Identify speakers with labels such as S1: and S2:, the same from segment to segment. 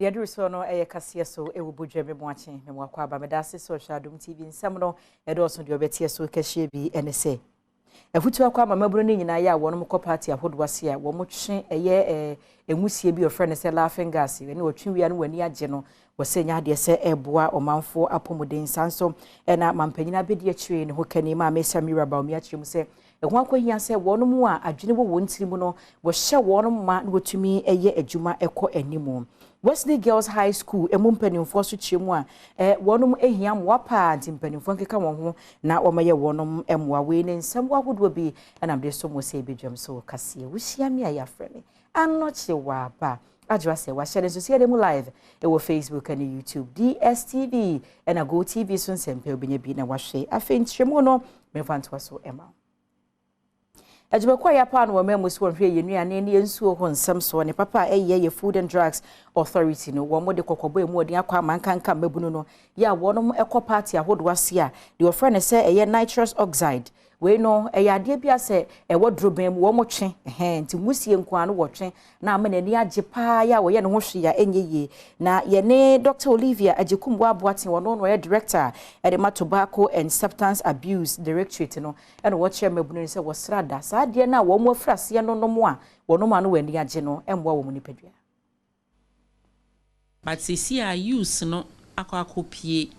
S1: The address no e kase so e wo bodwe me moache me mo akwa ba me da se so Adom TV nsem no e do so de obetie so kahie bi ene se afutu akwa ma maburo ni nyina ya wono mko party ahodwase a wo mo twe eye enwusie bi ofre ne se laughing gas we ne otwe wia no wani age no wo se nya de se eboa omanfo apomoden sanso na mampanyina bedi akire ne ho kani ma me samira ba omi akire mu se ehun akohia se wono mu a adwene wo wontiri mu no wo hye wono ma no wotumi eye adwuma ekọ animu Wesley Girls High School emumpanimfo so chiemu a wonum ehia mwapa antimpanimfo nkeka won ho na omaye wonum emwa we ne nsam wahodo bi na mde so mo se bedwam so kase wuhia me ya freme anoche wa ba adwa se wa share so see dem live e wo Facebook and YouTube DSTV and Go TV so nsempe obinya bi na wahwe afentremu no me fanto so ema Ajibakwa ya pa no memu so hwe yenuane ne ensuo ho nsem so ne papa ye Food and Drugs Authority no wo mo de kokobo emu odi akwa mankanka mabunu no ya wonom ekọ party ahodo ase a de ofre ne se eye nitrous oxide we no ade bia se wo drobem wo mo twe nti musie nkwa no wo twe na amana ni age pa ya wo ye ne ho hwe ya enyeye na ye ne Dr. Olivia Ajekumbo Aboaten wono no ye director at the Tobacco and Substance Abuse Directorate no and wo chair mabunu se wo srada sa ade na wo mo afrase no no mo a wono ma no wani age no embo wo mo nipadua
S2: but see use no akopie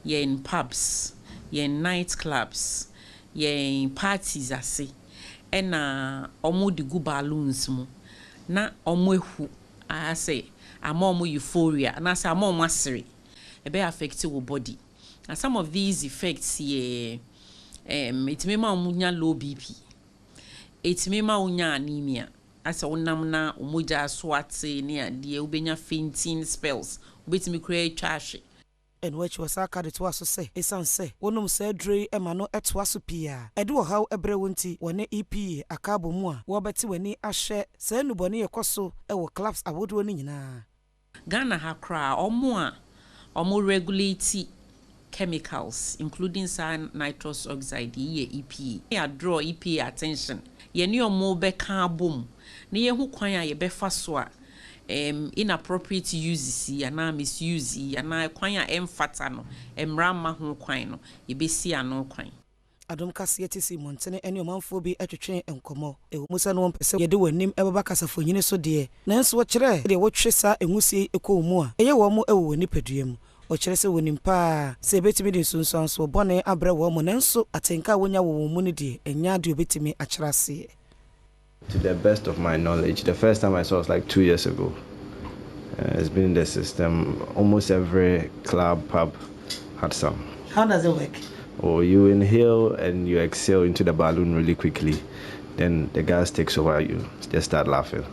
S2: ye in pubs ye in night clubs ye in parties ase ena omo de gu balloons mu na omo ehu ase ama omo euphoria na ase ama omo asere e be affect your body and some of these effects ye it may ma omo nya low bp it may ma onya anemia asa wonam na omoja swate ne ade ubenya fainting spells ubetimi kura twahwe
S3: and which was aka de to aso say esan say wonum say dre ema no eto aso pia ede wo haw ebre wonti wone EP akabo mu a wo beti wani ahye say nubone yekoso e wo clubs awodo ni nyina
S2: Ghana ha kra omo regulate chemicals including nitrous oxide ye EP ya draw EP attention ye ni omo be ka bom na ye hu kwan a ye be fa so a inappropriate uses yana misuse yana kwan a emfata no emra ma ho kwan no ye be si ano kwan
S3: Adom kase tisi montene ene omanfo bi atwetwe enkomo e musa no mpese ye de wanim ebaba kasafo nyine so de nanso wo kire de wo twesa enhusie ekomu a eye wo mo ewo nipaduam o kire se wonim pa se betimi de sunsun so bone abre wo mo nanso atenka wonya wo mu ne de enya de obetimi akyerase.
S4: To the best of my knowledge, the first time I saw was like 2 years ago. It's been in the system. Almost every club, pub had some.
S3: How does it work?
S4: Or you inhale and you exhale into the balloon really quickly. Then the gas takes over, you just start laughing.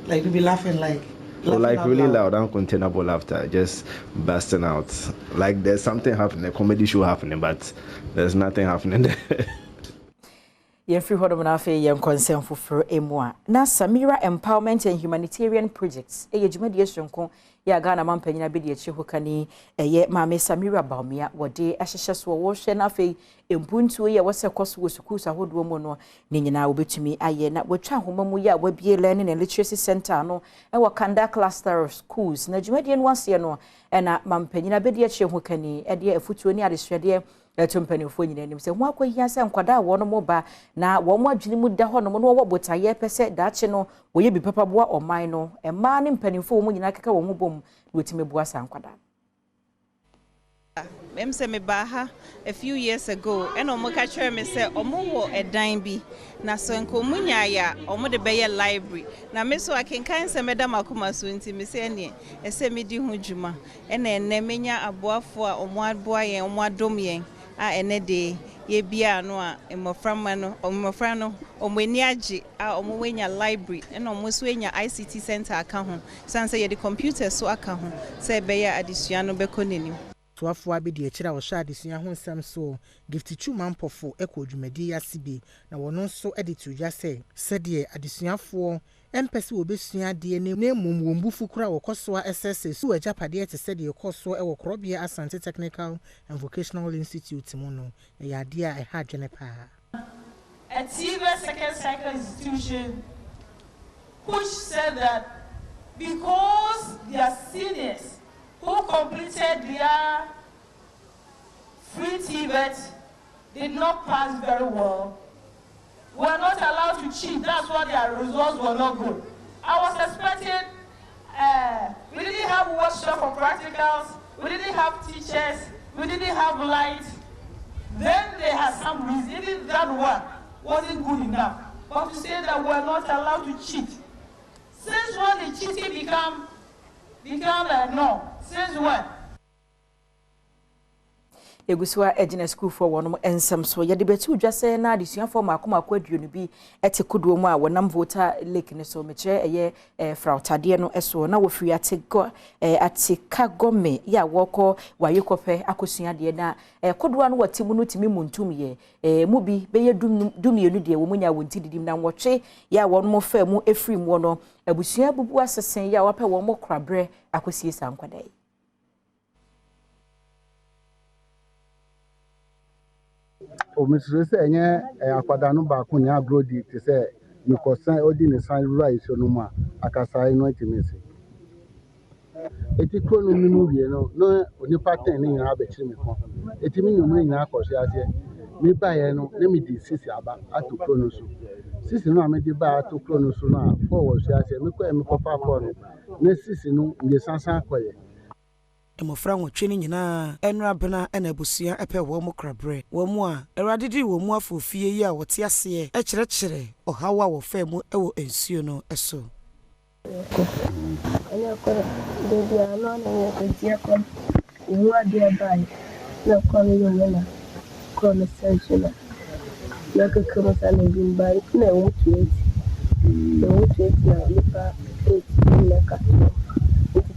S3: Like you be laughing like?
S4: Or like really loud, uncontainable laughter, just bursting out. Like there's something happening, a comedy show happening, but there's nothing happening there.
S1: Ye free hodom na afi ye concern for emwa na Samira Empowerment and Humanitarian Projects ye dwumadi esonko ya Ghana mampanyina bedi echi hokani ye maame Samira Baumia wode ahyehye so wo hwe na afi empuntuo ye wose koso wo schools ahodo mu no ne nyina obetumi aye na watwa homamu ya wabie learning and literacy center no e wo Kanda cluster of schools na dwumadi no wase no na mampanyina bedi echi hokani e de afutuo ni adeswede etompanifo nyina nim se ho akohia se nkwada wo no moba na wo mo adwene mu da ho no no wo botaye pese daache no wo ye bi papa boa oman no ema ne mpanifo mo nyina keka wo ho bom wetime boa sa nkwada
S5: Mem se me baha a few years ago and omo ka kire me se omo wo edan bi na so enko munya ya omo de beye library na me so akenkan se meda makoma so nti me se ene ese me di ho dwuma ene menya aboafo a omo aboa yen omo adom yen a ene de ye bia no a emoframa no omo ani age a omo wenya library ene omo so wenya ICT center aka ho san se ye de computer so aka ho se beye adesua no bekonenim
S3: to afua be de akira wo sha adesua ho nsam so gift chuma mpofo ekodwumadi yasibe na wono so editu ya se de adesuafo empese obesua de ne mum wombufu kura wo koso SS so ajapade te se de koso e wo korobia Asante Technical and Vocational Institute mu no e ya de a ha dwene pa
S6: a 2 second cycle institution which said that because their seniors who completed their free TVET did not pass very well, were not allowed to cheat. That's why their results were not good. I was expecting, we didn't have workshop for practicals, we didn't have teachers, we didn't have light. Then they had some reason, even that one wasn't good enough. But to say that we're not allowed to cheat. Since when the cheating become a norm? Since when?
S1: Egusua ejina school for one ensam so ye de betu dwase na adesua for makomako aduonu bi ete kodo mu a wonam voter lake ne so meche eye frautade no eso na wo free atika gome ya woko wayekope akosua de na kodo no watimu no timi muntum ye mu bi beye dumienu de wo munya wonti didim na nwotwe ya won mo fa mu efiri mu no abusua bubu asesen ya wape wo mo krabre akosie sankwadai.
S7: Mr. Senya, Aquadano Bacunia Brody to say, you could sign ordinary sign rice or no more, Akasa no intimacy. It is called movie, no, only pattern in Abbey. It means you mean Akosha. Me buy no, let me do Sissy about to Chronosu. Sissy no, I made the bar to Chronosuna, forward, she said, Miko and Papa for no, Sissy no, the Sansa Quay.
S3: Emofra nwotwe nyina enra bena na abusua epe wo mo krabre wo mo a erade di wo mo afofie yi a wote ase e kyerɛkyerɛ ohawa wo fa mu ewo ensuo no eso
S8: anya ko de dia no na ye ko dia ko wo ade bai na ko no yo na ko no sensula na ka kama sana bin bai na wo tueti na lipa na ka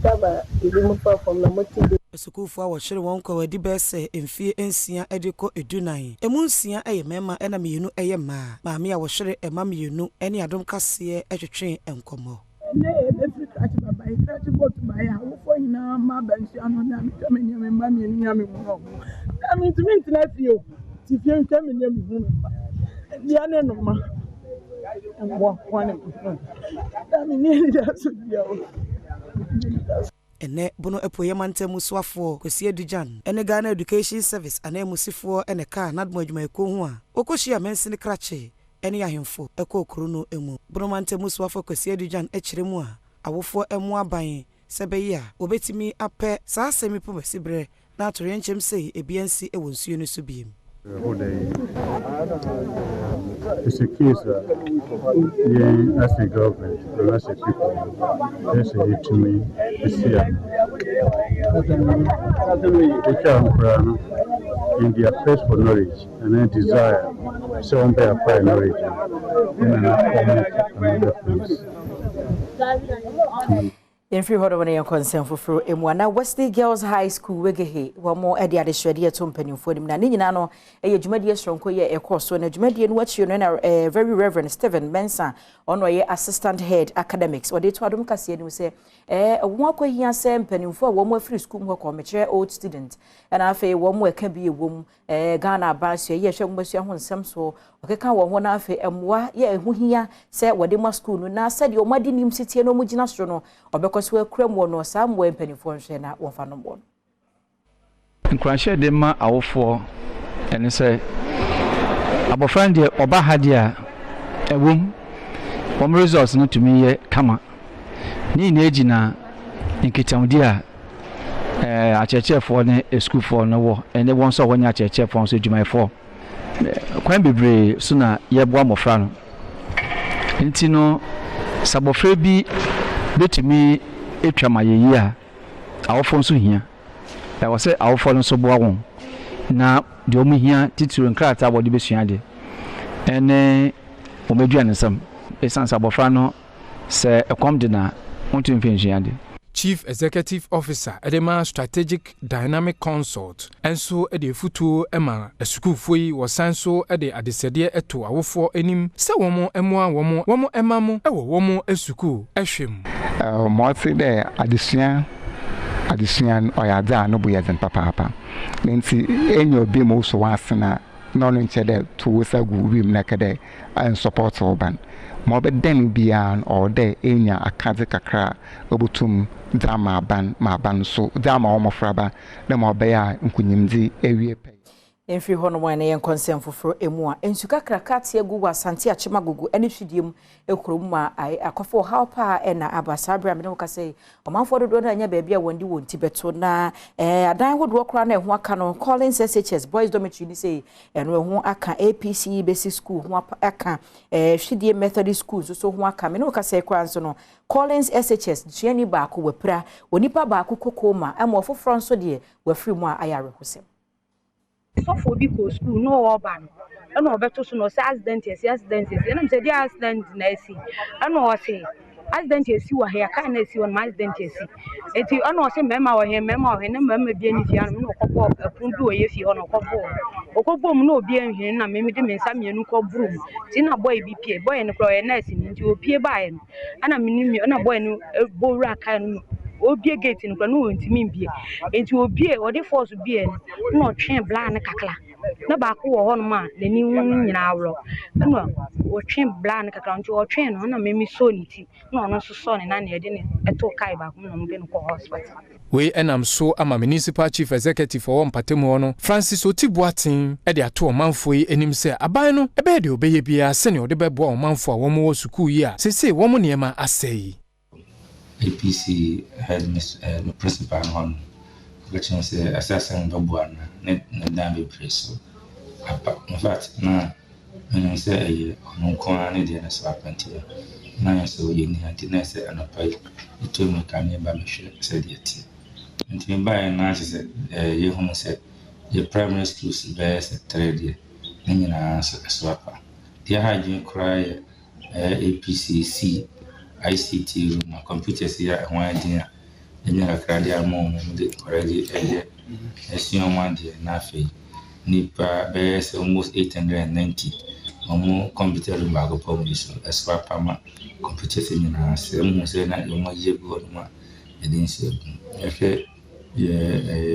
S8: taba ilimu from na motive
S3: esukufo a wo hwere won kwa wadi bese emfie ensia ediko edunan emunsia eye mema na meyenu eye ma maame a wo hwere ema meyenu ene adom kase etwetwe enkomo
S9: ne Africa ati baba iti bot ba ya wo fo nyina ma bansia no na mi tamenya me ma me nya me mu no na mi ntimi ntina fio ti fie ntwa me nya me hu me ba dia ne no ma ngwa kwane na mi ni da so dia o
S3: ene bono epoye mantemu swafo kwesi adujan ene Ghana Education Service anemusifo ene ka nadmo adwuma eko ho a okohia mensini krache ene ahemfo eko okuru no emu bono mantemu swafo kwesi adujan ekire mu a awofo emu aban sebeyi a obetimi apɛ saa asemi po besibre na atore enchem sei ebiansi ewo nsuo no so biem.
S10: It's a case that as a government or as a people, there's a need to me this year. In their quest for knowledge and their desire, so on their acquire knowledge in another place.
S1: In free hold on your concern for Emwana Wesley Girls High School Wegehe, one more Eddie Adishredia Tumpany for him. Nanino, a Jumedia Stronkoya, a course, and a Jumedian watch you know, very Reverend Stephen Benson, on way assistant head academics, or they to Adom Cassian who say, a walk where he has sent penny for one more free school work or mature old student, and I say one more can be a womb, Ghana Basia, yes, young Monsieur Hon Samso, okay, can one affair, and what, yeah, who here said what they must school, now said your muddy name city no mujinastrono, or because we're creme one or somewhere penny for share one fan of one.
S11: And Crasher de ma our four, and they say, Abo friend dear, Oba Hadia, a womb, one results not to me yet, come on. Ni Nejina in Kitamdia, a church for a school for no war, and they once saw one at church for July 4. Quite be brave sooner, Yabwam of Frano. Intino Sabofrebi, let me a trama year. Our phone so here. I was say our phone so bown. Now, the only here, Titu and Crat about the Bessiade. And Omedian some, a son Sabofrano, say a comdina, want to finish.
S12: Chief Executive Officer Edema Strategic Dynamic Consult and so at the futu Emma a school fui was sanso at the adisede eto awofo enim se womo emamo ewo womo esuku ehwem
S13: mo se de adisian oyada no boye zen papa nti enyo bi mo so wasena no no nche to wesa gu wim na kede and support oban mo be den bia or de enya akaze kakra obutum drama ban so drama omofraba na mo be ya nkunyimdi ewie pe
S1: Emfi hono wan yen consent foforo emu a ensuka krakate agu wasante achema gugu ene hwidiem ekrom ma akofo hawpa na abasabra me no ka say omanfo dodo na nya baabi a wondi wonti beto na adan wodo kra na eho aka no Collins SHS boys dormitory ni say eno eho aka APC basic school ho aka hwidiem Methodist school so ho aka me no ka say kra nso no Collins SHS duani baako wapra onipa baako kokoma amofo fronso de wafiri mu a ayare hosem
S14: so for big school no urban and no better so no accident and I'm say the accident na see and no say accident see wa here can see on my accident see enti and no say mema wa here na mema bi ani fia no kobo apundu o ye fi ho no kobo mu no obi anhwe na mema de mensa mienu ko brum ti na boy bi pie boy no kro ye nurse ni nti opie bae no ana minimi na boy no bowura kan no obie gate no no ntimi mbie enti obie odi force bie no twen bla na kakla na ba ko wo hono ma nani nyina awro no o twen bla na kakla nti o twen no na memi so ni ti no no so so ne na ne de ne eto kai ba ko no mbe no ko hospital
S12: we enam so ama municipal chief executive for Mpatemu no Francis Otibuatin e de ato omanfo yi enim se aban no ebe de obeye bia se ne ode bebo omanfo a wo mo school yi a sese wo mo niema asei
S15: APC had principal on which is assassin Badwam ne dambe preso in fact na when say no kon ne dey na serpent na so ye ni ati na say anapai to me kan ba me hwe say dey ati nti ba na say ye hu say the primary schools be say trade ne nyina so apa dia ha jin cry APCC ICT room computers here one day and a mom already assume one day nafe nipa bears almost 890 more computer room bago publish as far pama computers in us say na you mo ye go ma edin say okay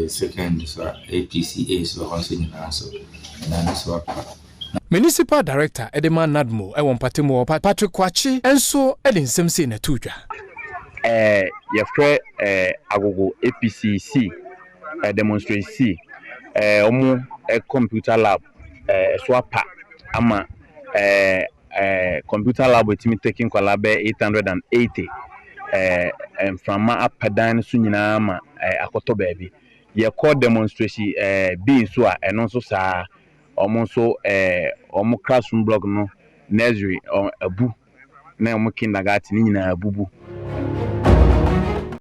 S15: second so APCA so also in us na so
S12: Municipal Director Edema Nadmo e won Mpatemu Patrick Kwachi enso e de nsem sei na tudwa
S16: ye frɛ agogo APCC demonstration omo computer lab so apa ama computer lab etimi taking kwala be 880 from apadan so nyina ama akoto baabi ye call demonstration be so a eno so saa omo so omo classroom block no nursery abu na omo kindergarten nyina abubu